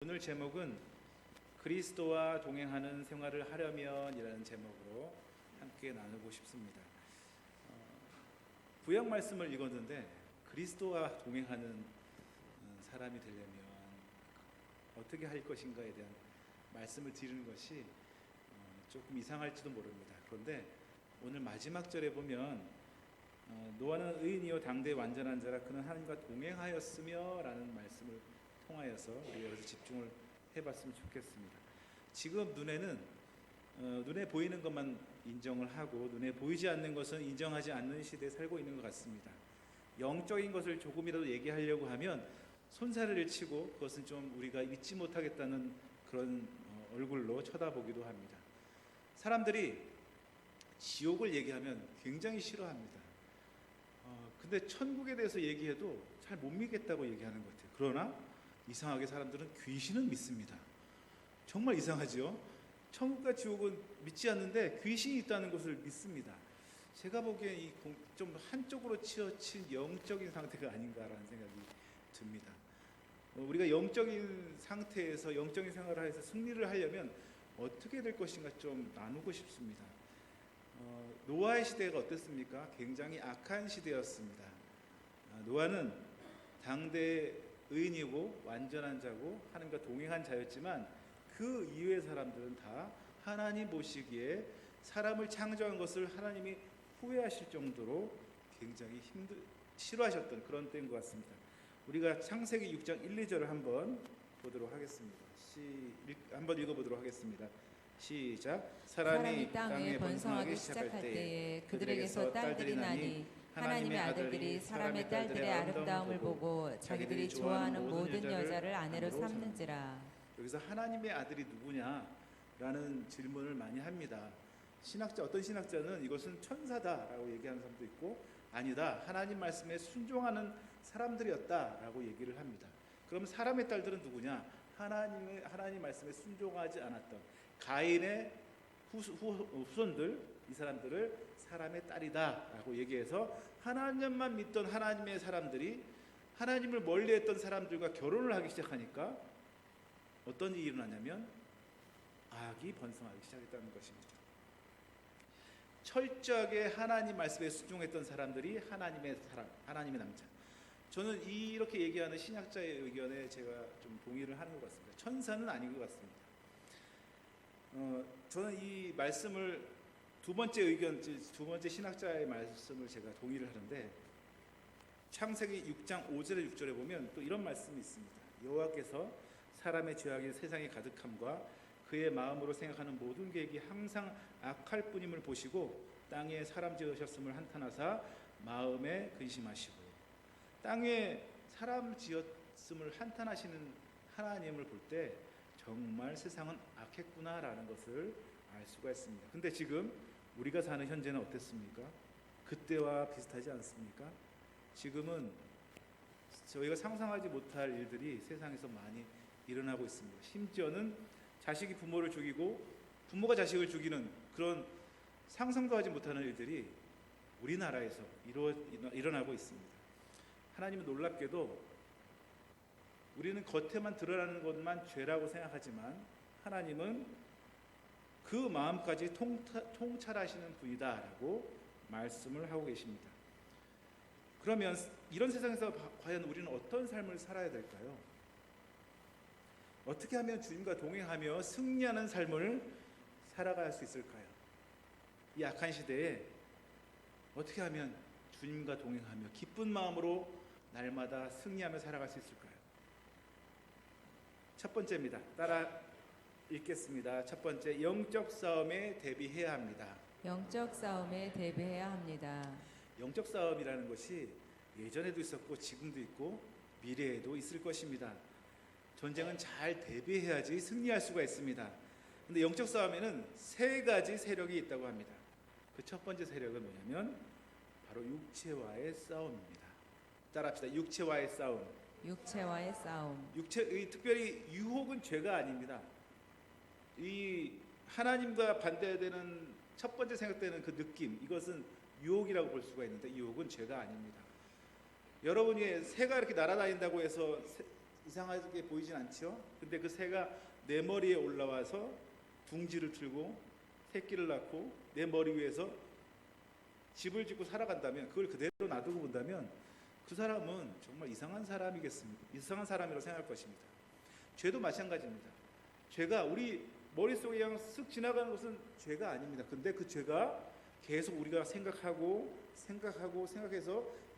오늘 제목은 그리스도와 동행하는 생활을 하려면이라는 제목으로 함께 나누고 싶습니다. 구약 말씀을 읽었는데 그리스도와 동행하는 사람이 되려면 어떻게 할 것인가에 대한 말씀을 드리는 것이 조금 이상할지도 모릅니다. 그런데 오늘 마지막 절에 보면 노아는 의인이요 당대의 완전한 자라 그는 하나님과 동행하였으며 라는 말씀을 통하여서 우리가 여기서 집중을 해봤으면 좋겠습니다. 지금 눈에 보이는 것만 인정을 하고 눈에 보이지 않는 것은 인정하지 않는 시대에 살고 있는 것 같습니다. 영적인 것을 조금이라도 얘기하려고 하면 손살을 치고 그것은 좀 우리가 믿지 못하겠다는 그런 얼굴로 쳐다보기도 합니다. 사람들이 지옥을 얘기하면 굉장히 싫어합니다. 근데 천국에 대해서 얘기해도 잘 못 믿겠다고 얘기하는 것 같아요. 그러나 이상하게 사람들은 귀신은 믿습니다. 정말 이상하죠? 천국과 지옥은 믿지 않는데 귀신이 있다는 것을 믿습니다. 제가 보기엔 좀 한쪽으로 치우친 영적인 상태가 아닌가라는 생각이 듭니다. 우리가 영적인 상태에서 영적인 생활을 해서 승리를 하려면 어떻게 될 것인가 좀 나누고 싶습니다. 노아의 시대가 어땠습니까? 굉장히 악한 시대였습니다. 노아는 당대의 의인이고 완전한 자고 하나님과 동행한 자였지만 그 이외의 사람들은 다 하나님 보시기에 사람을 창조한 것을 하나님이 후회하실 정도로 굉장히 싫어하셨던 그런 때인 것 같습니다. 우리가 창세기 6장 1, 2절을 한번 보도록 하겠습니다. 한번 읽어보도록 하겠습니다. 시작. 사람이 땅에 번성하기 시작할 때에 그들에게서 딸들이 나니 하나님의 아들들이 사람의 딸들의 아름다움을 보고 자기들이 좋아하는 모든 여자를 아내로 삼는지라. 여기서 하나님의 아들이 누구냐라는 질문을 많이 합니다. 어떤 신학자는 이것은 천사다라고 얘기하는 사람도 있고 아니다, 하나님 말씀에 순종하는 사람들이었다라고 얘기를 합니다. 그럼 사람의 딸들은 누구냐? 하나님 말씀에 순종하지 않았던 가인의 후손들, 이 사람들을 사람의 딸이다라고 얘기해서 하나님만 믿던 하나님의 사람들이 하나님을 멀리했던 사람들과 결혼을 하기 시작하니까 어떤 일이 일어나냐면 악이 번성하기 시작했다는 것입니다. 철저하게 하나님 말씀에 순종했던 사람들이 하나님의 사람, 하나님의 남자. 저는 이렇게 얘기하는 신학자의 의견에 제가 좀 동의를 하는 것 같습니다. 천사는 아닌 것 같습니다. 저는 이 말씀을 두 번째 신학자의 말씀을 제가 동의를 하는데 창세기 6장 5절에 6절에 보면 또 이런 말씀이 있습니다. 여호와께서 사람의 죄악이 세상에 가득함과 그의 마음으로 생각하는 모든 계획이 항상 악할 뿐임을 보시고 땅에 사람 지으셨음을 한탄하사 마음에 근심하시고. 땅에 사람 지었음을 한탄하시는 하나님을 볼 때 정말 세상은 악했구나라는 것을 알 수가 있습니다. 근데 지금 우리가 사는 현재는 어땠습니까? 그때와 비슷하지 않습니까? 지금은 저희가 상상하지 못할 일들이 세상에서 많이 일어나고 있습니다. 심지어는 자식이 부모를 죽이고 부모가 자식을 죽이는 그런 상상도 하지 못하는 일들이 우리나라에서 일어나고 있습니다. 하나님은 놀랍게도 우리는 겉에만 드러나는 것만 죄라고 생각하지만 하나님은 그 마음까지 통찰하시는 분이다라고 말씀을 하고 계십니다. 그러면 이런 세상에서 과연 우리는 어떤 삶을 살아야 될까요? 어떻게 하면 주님과 동행하며 승리하는 삶을 살아갈 수 있을까요? 이 악한 시대에 어떻게 하면 주님과 동행하며 기쁜 마음으로 날마다 승리하며 살아갈 수 있을까요? 첫 번째입니다. 따라 읽겠습니다. 첫 번째, 영적 싸움에 대비해야 합니다. 영적 싸움에 대비해야 합니다. 영적 싸움이라는 것이 예전에도 있었고 지금도 있고 미래에도 있을 것입니다. 전쟁은 잘 대비해야지 승리할 수가 있습니다. 그런데 영적 싸움에는 세 가지 세력이 있다고 합니다. 그 첫 번째 세력은 뭐냐면 바로 육체와의 싸움입니다. 따라합시다. 육체와의 싸움. 육체와의 싸움. 특별히 유혹은 죄가 아닙니다. 이 하나님과 반대되는 첫 번째 생각되는 그 느낌, 이것은 유혹이라고 볼 수가 있는데 유혹은 죄가 아닙니다. 여러분이 새가 이렇게 날아다닌다고 해서 이상하게 보이진 않죠? 근데 그 새가 내 머리에 올라와서 둥지를 틀고 새끼를 낳고 내 머리 위에서 집을 짓고 살아간다면, 그걸 그대로 놔두고 본다면 그 사람은 정말 이상한 사람이겠습니다. 이상한 사람이라고 생각할 것입니다. 죄도 마찬가지입니다. 죄가 우리 머릿속에 그냥 쓱 지나가는 것은 죄가 아닙니다. 근데 그 죄가 계속 우리가 생각해서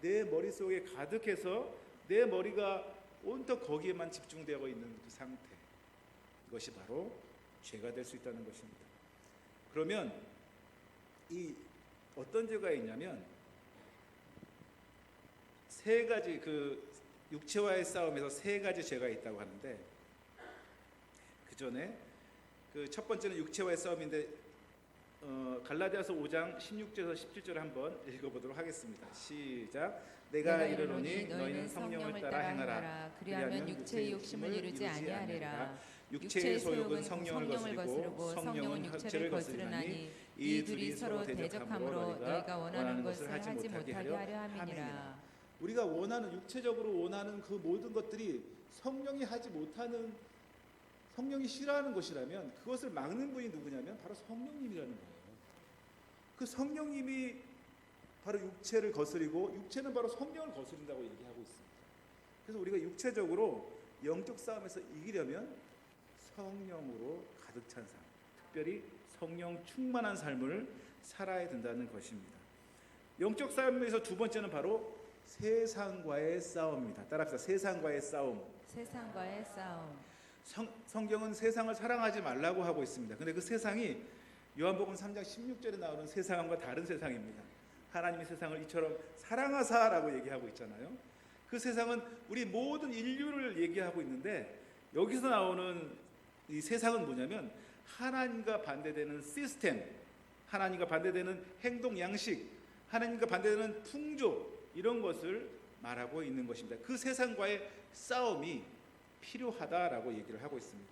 내 머릿속에 가득해서 내 머리가 온통 거기에만 집중되어 있는 그 상태, 이것이 바로 죄가 될 수 있다는 것입니다. 그러면 이 어떤 죄가 있냐면, 세 가지, 그 육체와의 싸움에서 세 가지 죄가 있다고 하는데, 그 전에 그 첫 번째는 육체와의 싸움인데, 갈라디아서 5장 16절에서 17절 한번 읽어보도록 하겠습니다. 시작. 내가 이르노니 너희는 성령을 따라 행하라. 그리하면 육체의 욕심을 이루지 아니하리라. 육체의 소욕은 성령을 거스르고 성령은 육체를 거스르나니 이 둘이 서로 대적함으로 너희가 원하는 것을 하지 못하게 하려 함이니라. 우리가 원하는, 육체적으로 원하는 그 모든 것들이 성령이 하지 못하는, 성령이 싫어하는 것이라면 그것을 막는 분이 누구냐면 바로 성령님이라는 거예요. 그 성령님이 바로 육체를 거스리고 육체는 바로 성령을 거스린다고 얘기하고 있습니다. 그래서 우리가 육체적으로 영적 싸움에서 이기려면 성령으로 가득 찬 삶, 특별히 성령 충만한 삶을 살아야 된다는 것입니다. 영적 싸움에서 두 번째는 바로 세상과의 싸움입니다. 따라합시다. 세상과의 싸움. 세상과의 싸움. 성경은 세상을 사랑하지 말라고 하고 있습니다. 근데 그 세상이 요한복음 3장 16절에 나오는 세상과 다른 세상입니다. 하나님이 세상을 이처럼 사랑하사라고 얘기하고 있잖아요. 그 세상은 우리 모든 인류를 얘기하고 있는데, 여기서 나오는 이 세상은 뭐냐면 하나님과 반대되는 시스템, 하나님과 반대되는 행동 양식, 하나님과 반대되는 풍조, 이런 것을 말하고 있는 것입니다. 그 세상과의 싸움이 필요하다라고 얘기를 하고 있습니다.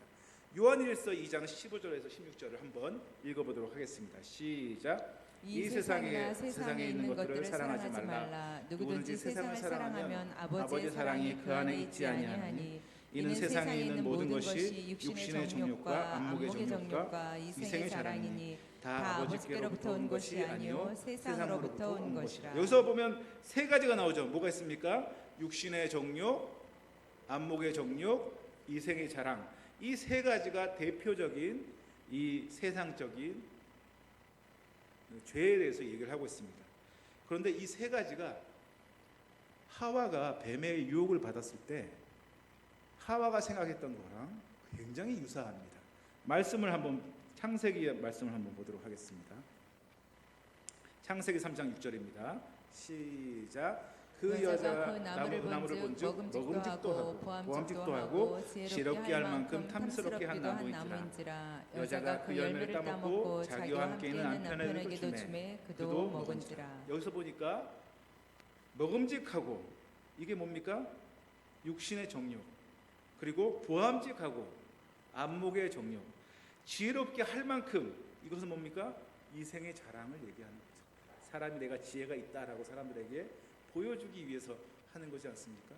요한일서 2장 15절에서 16절을 한번 읽어보도록 하겠습니다. 시작. 이 세상에 있는 것들을 사랑하지 말라. 누구든지 세상을 사랑하면 아버지의 사랑이 그 안에 있지 아니하니 이는 세상에 있는 모든 것이 육신의 정욕과 안목의 정욕과 이생의 자랑이니 다 아버지께로부터 온 것이 아니요 세상으로부터 온 것이라. 여기서 보면 세 가지가 나오죠. 뭐가 있습니까? 육신의 정욕, 안목의 정욕, 이생의 자랑. 이 세 가지가 대표적인 이 세상적인 죄에 대해서 얘기를 하고 있습니다. 그런데 이 세 가지가 하와가 뱀의 유혹을 받았을 때 하와가 생각했던 거랑 굉장히 유사합니다. 말씀을 한번, 창세기 말씀을 한번 보도록 하겠습니다. 창세기 3장 6절입니다. 시작. 그 여자가 그 나무를 본즉 먹음직도 하고 보암직도 하고 지혜롭게 할 만큼 탐스럽게 한 나무인지라. 여자가 그 열매를 따먹고 자기와 함께 있는 남편에게도 주매 그도 먹은지라. 여기서 보니까 먹음직하고, 이게 뭡니까? 육신의 정욕, 그리고 보암직하고 안목의 정욕, 지혜롭게 할 만큼, 이것은 뭡니까? 이생의 자랑을 얘기하는 거죠. 사람이 내가 지혜가 있다라고 사람들에게 보여주기 위해서 하는 것이 않습니까?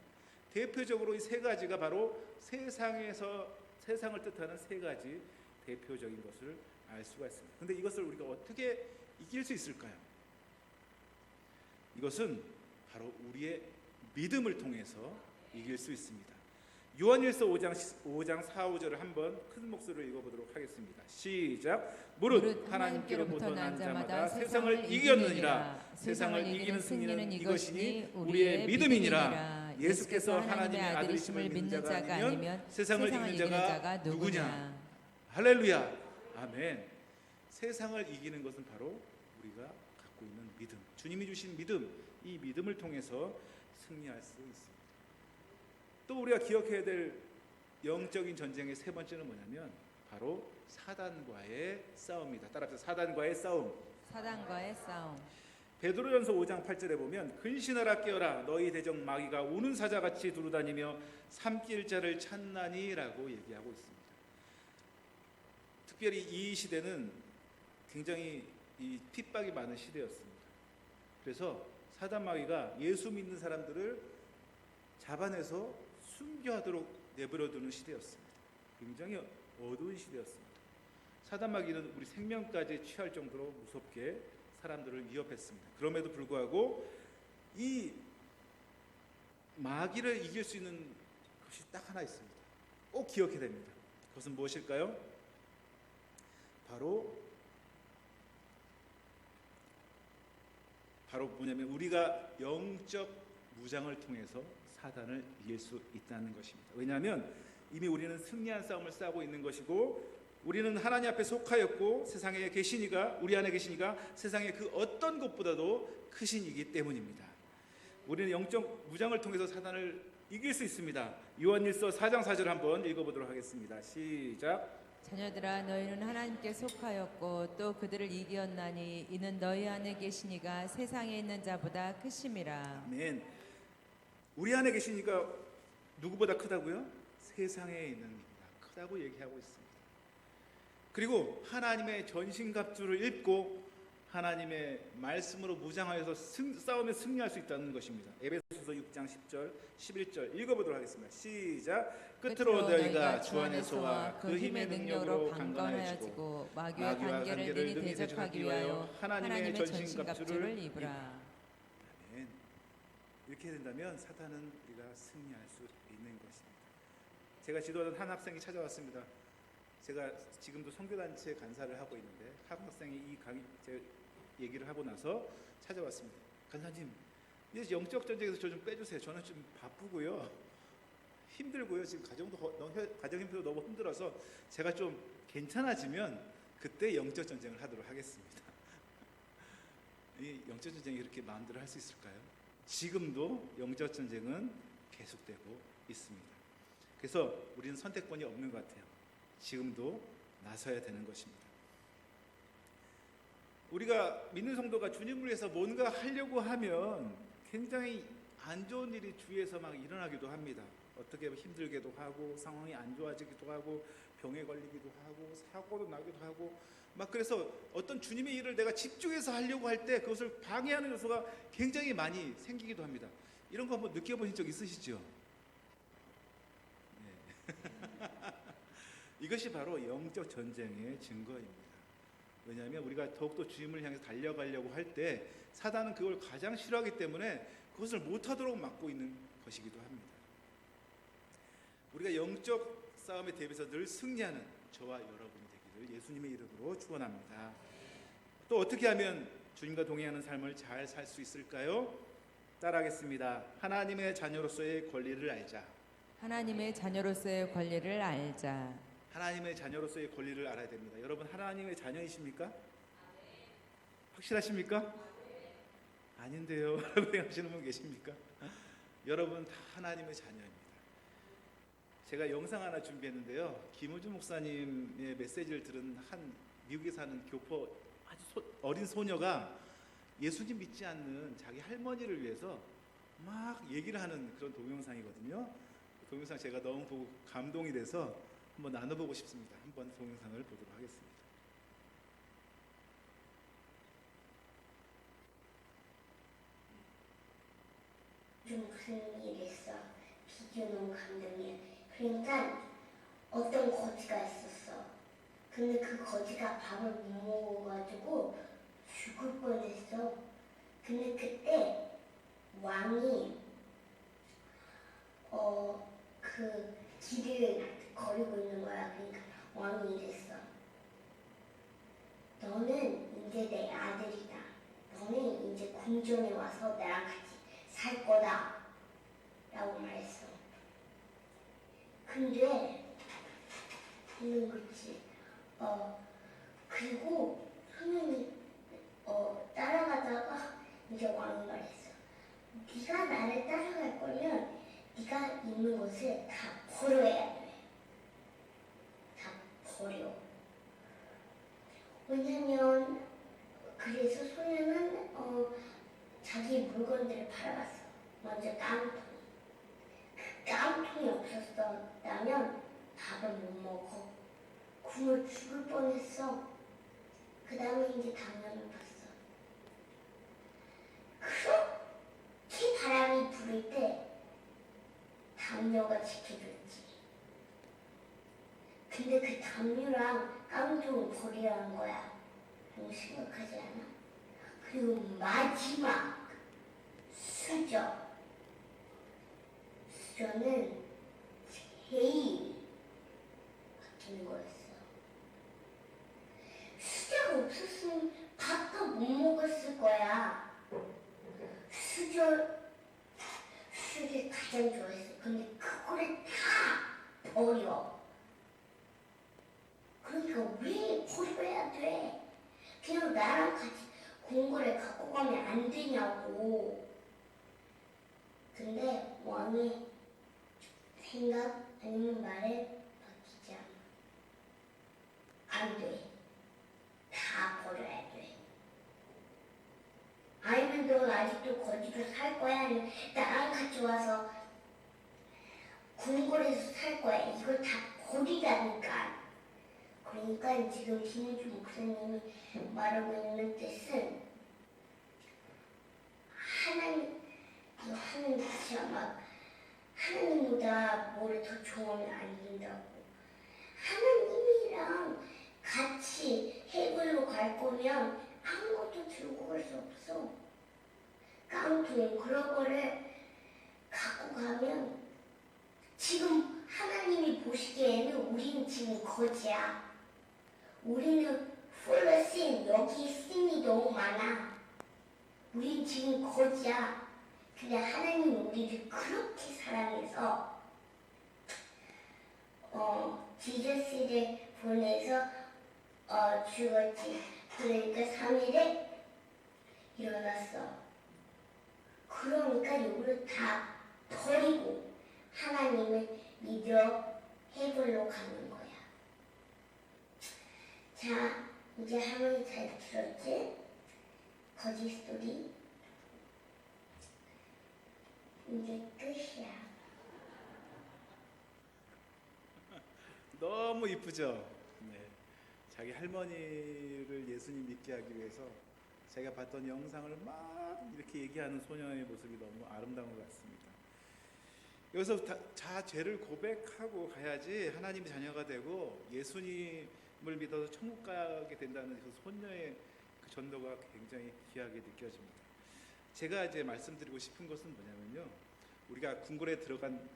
대표적으로 이 세 가지가 바로 세상을 뜻하는 세 가지 대표적인 것을 알 수가 있습니다. 그런데 이것을 우리가 어떻게 이길 수 있을까요? 이것은 바로 우리의 믿음을 통해서 이길 수 있습니다. 요한일서 5장 4, 5절을 한번 큰 목소리로 읽어보도록 하겠습니다. 시작. 무릇 하나님께로부터 난 자마다 세상을 이겼느니라. 세상을 이기는 승리는 이것이니 우리의 믿음이니라. 예수께서 하나님의 아들이심을 믿는 자가 아니면 세상을 이기는 자가 누구냐. 할렐루야. 아멘. 세상을 이기는 것은 바로 우리가 갖고 있는 믿음, 주님이 주신 믿음, 이 믿음을 통해서 승리할 수 있습니다. 또 우리가 기억해야 될 영적인 전쟁의 세 번째는 뭐냐면 바로 사단과의 싸움입니다. 따라합시다. 사단과의 싸움. 사단과의 싸움. 베드로전서 5장 8절에 보면 근신하라 깨어라 너희 대적 마귀가 우는 사자같이 두루다니며 삼킬 자를 찾나니라고 얘기하고 있습니다. 특별히 이 시대는 굉장히 이 핍박이 많은 시대였습니다. 그래서 사단 마귀가 예수 믿는 사람들을 잡아내서 순교하도록 내버려두는 시대였습니다. 굉장히 어두운 시대였습니다. 사단마귀는 우리 생명까지 취할 정도로 무섭게 사람들을 위협했습니다. 그럼에도 불구하고 이 마귀를 이길 수 있는 것이 딱 하나 있습니다. 꼭 기억해야 됩니다. 그것은 무엇일까요? 바로 뭐냐면 우리가 영적 무장을 통해서 사단을 이길 수 있다는 것입니다. 왜냐하면 이미 우리는 승리한 싸움을 싸우고 있는 것이고, 우리는 하나님 앞에 속하였고 세상에 계시니가, 우리 안에 계시니가 세상의 그 어떤 것보다도 크신 이기 때문입니다. 우리는 영적 무장을 통해서 사단을 이길 수 있습니다. 요한일서 4장 4절 한번 읽어보도록 하겠습니다. 시작. 자녀들아, 너희는 하나님께 속하였고 또 그들을 이기었나니 이는 너희 안에 계시니가 세상에 있는 자보다 크심이라. 아멘. 우리 안에 계시니까 누구보다 크다고요? 세상에 있는 이보다 크다고 얘기하고 있습니다. 그리고 하나님의 전신갑주를 입고 하나님의 말씀으로 무장하여서 싸움에 승리할 수 있다는 것입니다. 에베소서 6장 10절 11절 읽어보도록 하겠습니다. 시작. 끝으로 너희가 주 안에서와 그 힘의 능력으로 강건하여지고 마귀와 관계를 능히 대적하기 위하여 하나님의 전신갑주를 입으라. 아멘. 이렇게 된다면 사탄은 우리가 승리할 수 있는 것입니다. 제가 지도하던 한 학생이 찾아왔습니다. 제가 지금도 선교단체 간사를 하고 있는데 한 학생이 이 강의 제 얘기를 하고 나서 찾아왔습니다. 간사님, 이제 영적 전쟁에서 저 좀 빼주세요. 저는 좀 바쁘고요, 힘들고요. 지금 가정 형편도 너무 힘들어서 제가 좀 괜찮아지면 그때 영적 전쟁을 하도록 하겠습니다. 이 영적 전쟁이 이렇게 마음대로 할 수 있을까요? 지금도 영적 전쟁은 계속되고 있습니다. 그래서 우리는 선택권이 없는 것 같아요. 지금도 나서야 되는 것입니다. 우리가 믿는 성도가 주님을 위해서 뭔가 하려고 하면 굉장히 안 좋은 일이 주위에서 막 일어나기도 합니다. 어떻게 힘들게도 하고 상황이 안 좋아지기도 하고 병에 걸리기도 하고 사고도 나기도 하고 막, 그래서 어떤 주님의 일을 내가 집중해서 하려고 할 때 그것을 방해하는 요소가 굉장히 많이 생기기도 합니다. 이런 거 한번 느껴보신 적 있으시죠? 네. 이것이 바로 영적 전쟁의 증거입니다. 왜냐하면 우리가 더욱더 주님을 향해서 달려가려고 할 때 사단은 그걸 가장 싫어하기 때문에 그것을 못하도록 막고 있는 것이기도 합니다. 우리가 영적 싸움에 대비해서 늘 승리하는 저와 여러분이 되기를 예수님의 이름으로 축원합니다. 또 어떻게 하면 주님과 동행하는 삶을 잘 살 수 있을까요? 따라하겠습니다. 하나님의 자녀로서의 권리를 알자. 하나님의 자녀로서의 권리를 알자. 하나님의 자녀로서의 권리를 알아야 됩니다. 여러분 하나님의 자녀이십니까? 확실하십니까? 아닌데요 라고 하시는 분 계십니까? 여러분 다 하나님의 자녀입니다. 제가 영상 하나 준비했는데요, 김우주 목사님의 메시지를 들은 한 미국에 사는 교포 아주 어린 소녀가 예수님 믿지 않는 자기 할머니를 위해서 막 얘기를 하는 그런 동영상이거든요. 동영상 제가 너무 보고 감동이 돼서 한번 나눠보고 싶습니다. 한번 동영상을 보도록 하겠습니다. 좀 무슨 일이 있어. 비디오 너무 감동이야. 그러니까 어떤 거지가 있었어. 근데 그 거지가 밥을 못 먹어가지고 죽을 뻔했어. 근데 그때 왕이 그 길을 거리고 있는 거야. 그러니까 왕이 이랬어. 너는 이제 내 아들이다. 너는 이제 궁전에 와서 나랑 같이 살 거다. 라고 말했어. 근데 있는 거지. 그리고 소년이 따라가다가 이제 왕이 말했어. 네가 나를 따라갈 거면 네가 있는 것을 다 버려야 돼. 다 버려. 왜냐면 그래서 소년은 자기 물건들을 팔아갔어. 먼저 깡통. 그 깡통이 없었다면 밥을 못 먹어. 굶어 죽을 뻔했어. 그 다음에 이제 당뇨를 봤어. 그렇게 바람이 불을 때 당뇨가 지켜줬지. 근데 그 담요랑 깡통을 버리라는 거야. 너무 심각하지 않아? 그리고 마지막 수저. 수저는 제일 아끼는 거였어. 수저가 없었으면 밥도 못 먹었을 거야. 수저 가장 좋아했어. 근데 그거를 다 버려. 그러니까 왜 버려야 돼? 그냥 나랑 같이 공구를 갖고 가면 안 되냐고. 근데 왕의 생각 아니면 말에 바뀌지 않아. 안 돼. 다 버려야 돼. 아니면 넌 아직도 거기서 살 거야? 아니면 나랑 같이 와서 궁궐에서 살 거야? 이걸 다 버리라니까. 그러니까 지금 김은주 목사님이 말하고 있는 뜻은 하나님 진짜 막 하나님보다 뭐를 더 좋아하면 안 된다고. 하나님이랑 같이 해골로 갈 거면 아무것도 들고 갈 수 없어. 깡통 그런 거를 갖고 가면 지금 하나님이 보시기에는 우리는 지금 거지야. 우리는 풀러신 여기 신이 너무 많아. 우린 지금 거지야. 근데 하나님이 우리를 그렇게 사랑해서 지저스를 보내서 죽었지. 그러니까 3일에 일어났어. 그러니까 이거를 다 버리고 하나님을 믿어 해볼로 가는 거야. 자, 이제 할머니 잘 들었지? 거짓 스토리. 이제 끝이야. 너무 이쁘죠? 네. 자기 할머니를 예수님 믿게 하기 위해서 제가 봤던 영상을 막 이렇게 얘기하는 소녀의 모습이 너무 아름다운 것 같습니다. 여기서 자 죄를 고백하고 가야지 하나님의 자녀가 되고 예수님을 믿어서 천국 가게 된다는 그 소녀의 그 전도가 굉장히 귀하게 느껴집니다. 제가 이제 말씀드리고 싶은 것은 뭐냐면요, 우리가 궁궐에 들어간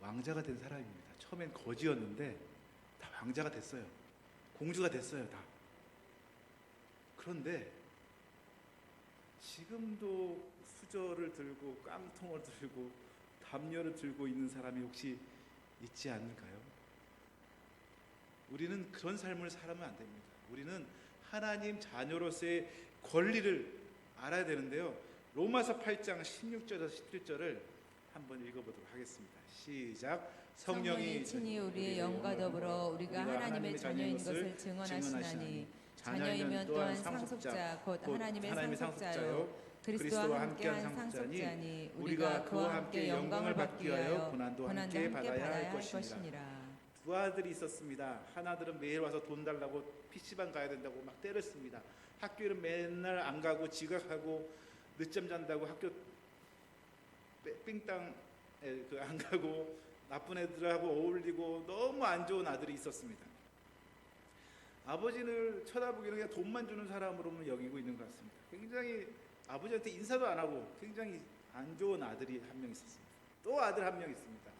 왕자가 된 사람입니다. 처음엔 거지였는데 다 왕자가 됐어요. 공주가 됐어요. 다. 그런데 지금도 수저를 들고 깡통을 들고 담요를 들고 있는 사람이 혹시 있지 않을까요? 우리는 그런 삶을 살면 안 됩니다. 우리는 하나님 자녀로서의 권리를 알아야 되는데요. 로마서 8장 16절에서 17절을 한번 읽어보도록 하겠습니다. 시작. 성령이 친히 우리의 영과 더불어 우리가 하나님의 자녀인 것을 증언하시나니 자녀이면 또한 상속자 곧 하나님의 상속자요 그리스도와 함께한 상속자니 우리가 그와 함께 영광을 받기 위하여 고난도 함께 받아야 할 것이니라. 두 아들이 있었습니다. 하나들은 매일 와서 돈 달라고 PC방 가야 된다고 막 때렸습니다. 학교를 맨날 안 가고 지각하고 늦잠 잔다고 학교 삥땅 안 가고 나쁜 애들하고 어울리고 너무 안 좋은 아들이 있었습니다. 아버지를 쳐다보기는 그냥 돈만 주는 사람으로만 여기고 있는 것 같습니다. 굉장히 아버지한테 인사도 안 하고 굉장히 안 좋은 아들이 한 명 있었습니다. 또 아들 한 명 있습니다.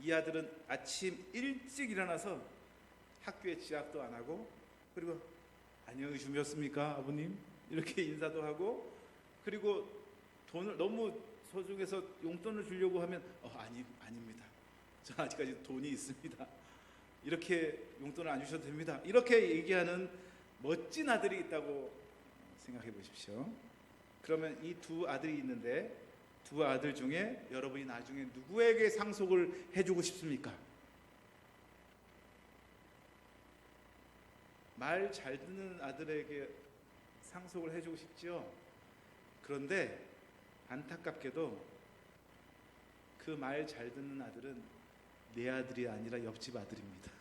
이 아들은 아침 일찍 일어나서 학교에 지각도 안 하고 그리고 안녕히 주무셨습니까 아버님? 이렇게 인사도 하고 그리고 돈을 너무 소중해서 용돈을 주려고 하면 아닙니다. 저 아직까지 돈이 있습니다. 이렇게 용돈을 안 주셔도 됩니다. 이렇게 얘기하는 멋진 아들이 있다고 생각해 보십시오. 그러면 이 두 아들이 있는데 두 아들 중에 여러분이 나중에 누구에게 상속을 해주고 싶습니까? 말 잘 듣는 아들에게 상속을 해주고 싶죠. 그런데 안타깝게도 그 말 잘 듣는 아들은 내 아들이 아니라 옆집 아들입니다.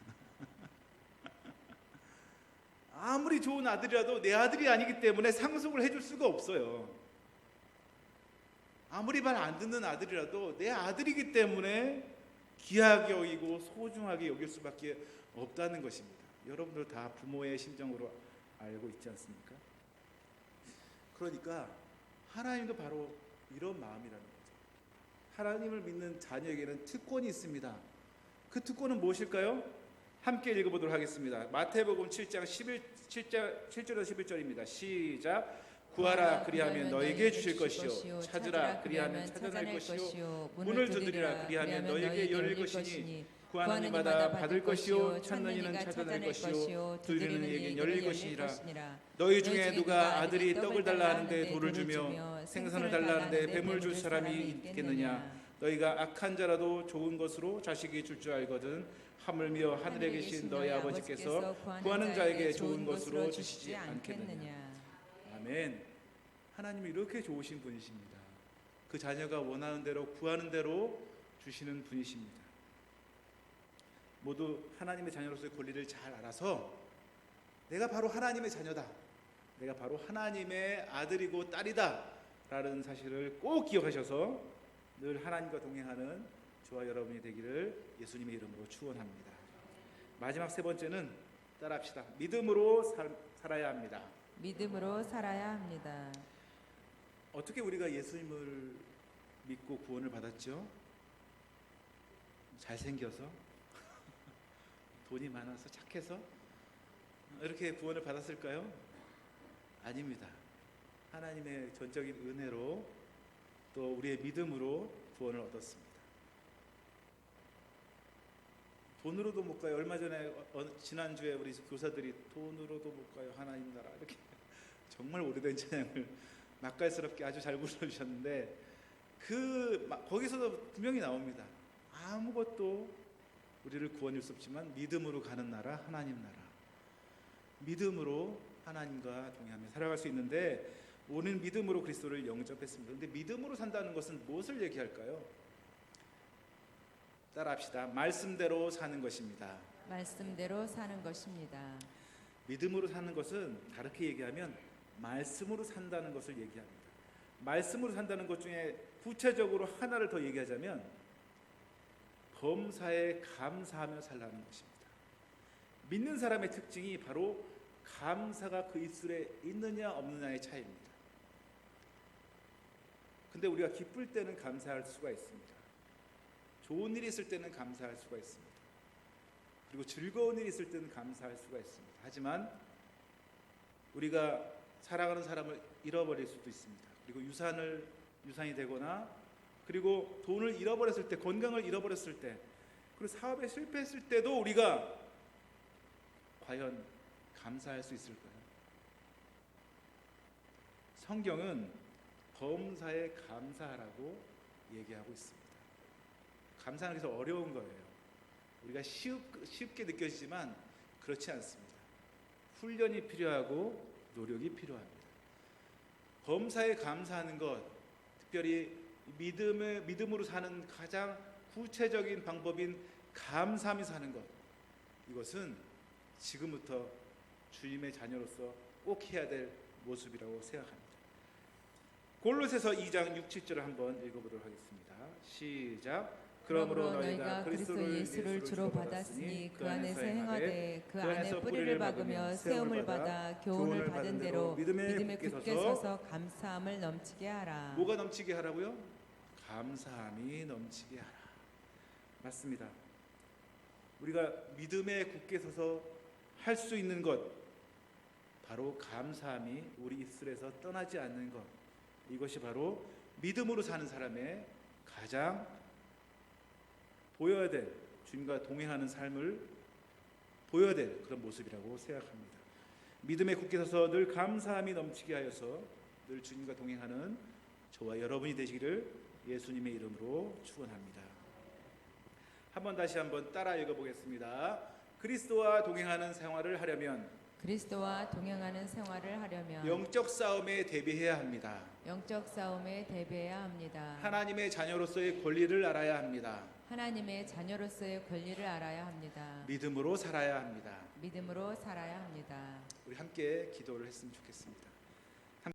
아무리 좋은 아들이라도 내 아들이 아니기 때문에 상속을 해줄 수가 없어요. 아무리 말 안 듣는 아들이라도 내 아들이기 때문에 귀하게 여기고 소중하게 여길 수밖에 없다는 것입니다. 여러분들 다 부모의 심정으로 알고 있지 않습니까? 그러니까 하나님도 바로 이런 마음이라는 거죠. 하나님을 믿는 자녀에게는 특권이 있습니다. 그 특권은 무엇일까요? 함께 읽어보도록 하겠습니다. 마태복음 7장 7절에서 11절입니다. 시작. 구하라 그리하면 너에게 주실 것이요 찾으라 그리하면 찾아낼 것이요 문을 두드리라 그리하면 너에게 열릴 것이니 구하는 이마다 받을 것이요 찾는 이는 찾아낼 것이요 두드리는 이에게 열릴 것이니라. 너희 중에 누가 아들이 떡을 달라 하는데 돌을 주며 생선을 달라 하는데 뱀을 줄 사람이 있겠느냐. 너희가 악한 자라도 좋은 것으로 자식이 줄 줄 알거든 하물며 하늘에 계신 너희 아버지께서 구하는 자에게 좋은 것으로 주시지 않겠느냐. 아멘. 하나님이 이렇게 좋으신 분이십니다. 그 자녀가 원하는 대로 구하는 대로 주시는 분이십니다. 모두 하나님의 자녀로서의 권리를 잘 알아서 내가 바로 하나님의 자녀다, 내가 바로 하나님의 아들이고 딸이다 라는 사실을 꼭 기억하셔서 늘 하나님과 동행하는 저와 여러분이 되기를 예수님의 이름으로 축원합니다. 마지막 세 번째는 따라합시다. 믿음으로 살아야 합니다. 믿음으로 살아야 합니다. 어떻게 우리가 예수님을 믿고 구원을 받았죠? 잘생겨서? 돈이 많아서 착해서? 이렇게 구원을 받았을까요? 아닙니다. 하나님의 전적인 은혜로 또 우리의 믿음으로 구원을 얻었습니다. 돈으로도 못 가요. 얼마 전에 지난주에 우리 교사들이 돈으로도 못 가요 하나님 나라 이렇게 정말 오래된 찬양을 맛깔스럽게 아주 잘 불러주셨는데 거기서도 분명히 나옵니다. 아무것도 우리를 구원할 수 없지만 믿음으로 가는 나라 하나님 나라, 믿음으로 하나님과 동행하며 살아갈 수 있는데 우리는 믿음으로 그리스도를 영접했습니다. 그런데 믿음으로 산다는 것은 무엇을 얘기할까요? 따라합시다. 말씀대로 사는 것입니다. 말씀대로 사는 것입니다. 믿음으로 사는 것은 다르게 얘기하면 말씀으로 산다는 것을 얘기합니다. 말씀으로 산다는 것 중에 구체적으로 하나를 더 얘기하자면 범사에 감사하며 살라는 것입니다. 믿는 사람의 특징이 바로 감사가 그 입술에 있느냐 없느냐의 차이입니다. 근데 우리가 기쁠 때는 감사할 수가 있습니다. 좋은 일이 있을 때는 감사할 수가 있습니다. 그리고 즐거운 일이 있을 때는 감사할 수가 있습니다. 하지만 우리가 사랑하는 사람을 잃어버릴 수도 있습니다. 그리고 유산이 되거나 그리고 돈을 잃어버렸을 때, 건강을 잃어버렸을 때, 그리고 사업에 실패했을 때도 우리가 과연 감사할 수 있을까요? 성경은 범사에 감사하라고 얘기하고 있습니다. 감사하는 게 어려운 거예요. 우리가 쉽게 느껴지지만 그렇지 않습니다. 훈련이 필요하고 노력이 필요합니다. 범사에 감사하는 것, 특별히 믿음으로 사는 가장 구체적인 방법인 감사하며 사는 것, 이것은 지금부터 주님의 자녀로서 꼭 해야 될 모습이라고 생각합니다. 골로새서 2장 6, 7절을 한번 읽어보도록 하겠습니다. 시작. 그러므로 너희가 그리스도 예수를 주로 받았으니 그 안에서 행하되 그 안에 뿌리를 박으며 세움을 받아 교훈을 받은 대로 믿음에 굳게 서서 감사함을 넘치게 하라. 뭐가 넘치게 하라고요? 감사함이 넘치게 하라. 맞습니다. 우리가 믿음에 굳게 서서 할 수 있는 것, 바로 감사함이 우리 입술에서 떠나지 않는 것, 이것이 바로 믿음으로 사는 사람의 가장 보여야 될, 주님과 동행하는 삶을 보여야 될 그런 모습이라고 생각합니다. 믿음에 굳게 서서 늘 감사함이 넘치게 하여서 늘 주님과 동행하는 저와 여러분이 되시기를 예수님의 이름으로 축원합니다. 다시 한번 따라 읽어보겠습니다. 그리스도와 동행하는 생활을 하려면 영적 싸움에 대비해야 합니다. 하나님의 자녀로서의 권리를 알아야 합니다. 믿음으로 살아야 합니다. 우리 함께 기도를 했으면 좋겠습니다.